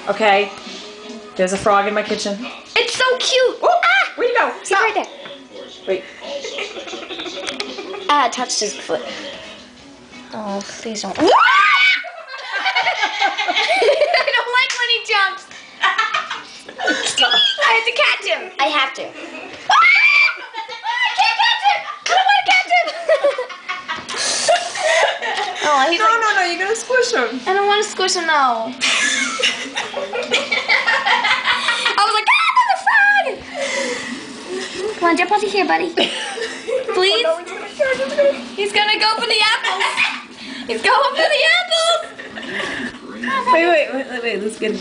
Okay. There's a frog in my kitchen. It's so cute. Oh, ah! Where'd you go? He's Stop. right there. Wait. Ah, I touched his foot. Oh, please don't. I don't like when he jumps. I have to catch him. I have to. I can't catch him. I don't want to catch him. Oh, he's No, you're gonna squish him. I don't want to squish him, no. I was like, there's a frog! Come on, jump over here, buddy. Please? He's gonna go for the apples. He's going for the apples. Wait, let's get him.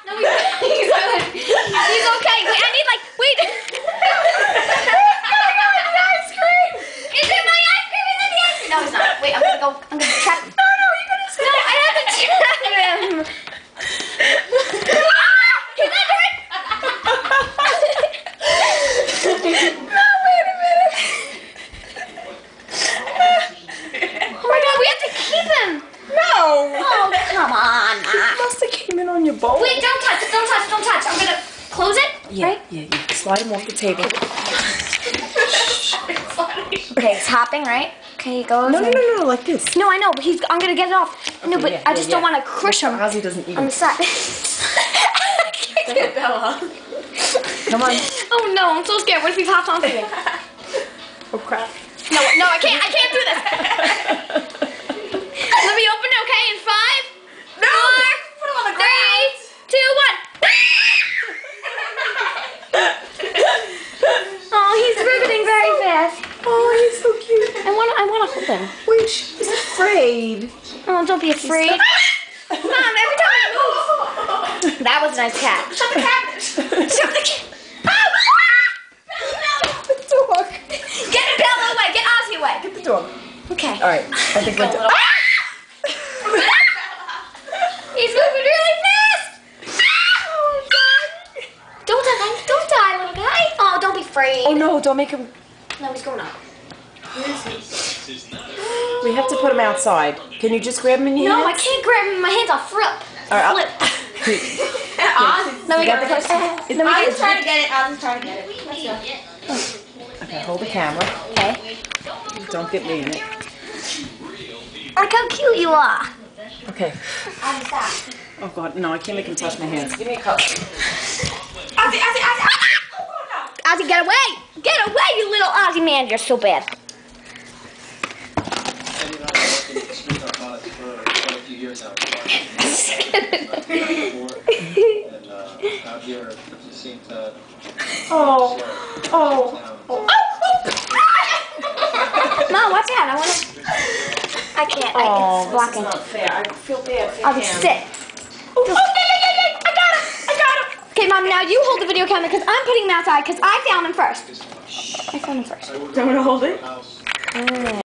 No, he's good. He's okay. Wait, I need wait. Is it my ice cream? Is it the ice cream? No, it's not. Wait, I'm gonna trap him. No, you're gonna scream. No, I have to trap him. He's under it. No, wait a minute. Oh my God, we have to keep him. No. Oh, come on. He must have came in on your bowl. Wait, don't touch. I'm gonna close it. Yeah, Right? yeah. Slide him off the table. Okay, it's hopping, right? Okay, he goes. No, like this. No, I know, but I'm gonna get it off. No, but yeah, I just don't want to crush him Ozzy doesn't eat on him. the side. I can't get Bella. Come on. Oh no, I'm so scared. What if he pops onto me? Oh crap. No, I can't do this. Let me open it, okay? In 5, 4, 3, 2, 1. Oh, he's riveting very fast. Oh, he's so cute. I wanna hold him. Wait, she's afraid. Oh, don't be afraid. Mom, every time he moves. That was a nice cat. Shut the cabinet. Shut the cabinet. The dog. Get Bella away. Get Ozzy away. Get the dog. Okay. All right. I think we're done. He's moving really fast. Oh, God. Don't die, little guy. Oh, don't be afraid. Oh no! Don't make him. No, he's going up. We have to put him outside. Can you just grab him in your No, I hands? can't grab him in my hands. I'll flip. All right, Flip. Let me You got get the it. Ozzy's trying to get it. Ozzy's trying to get it. Okay, hold the camera. Okay. Don't get me in it. Look how cute you are. Okay. Ozzy, stop. Oh God, no! I can't make him touch my hands. Give me a cup. Ozzy. Ozzy, get away. Get away, you little Ozzy man. You're so bad. Oh. Mom, watch out. I can't. Oh, It's blocking. this is not fair. I feel bad for Ozzy, him. sit. I got him. Okay, Mom, now you hold the video camera because I'm putting him outside because I found him first. I found him first. Do you want me to hold it?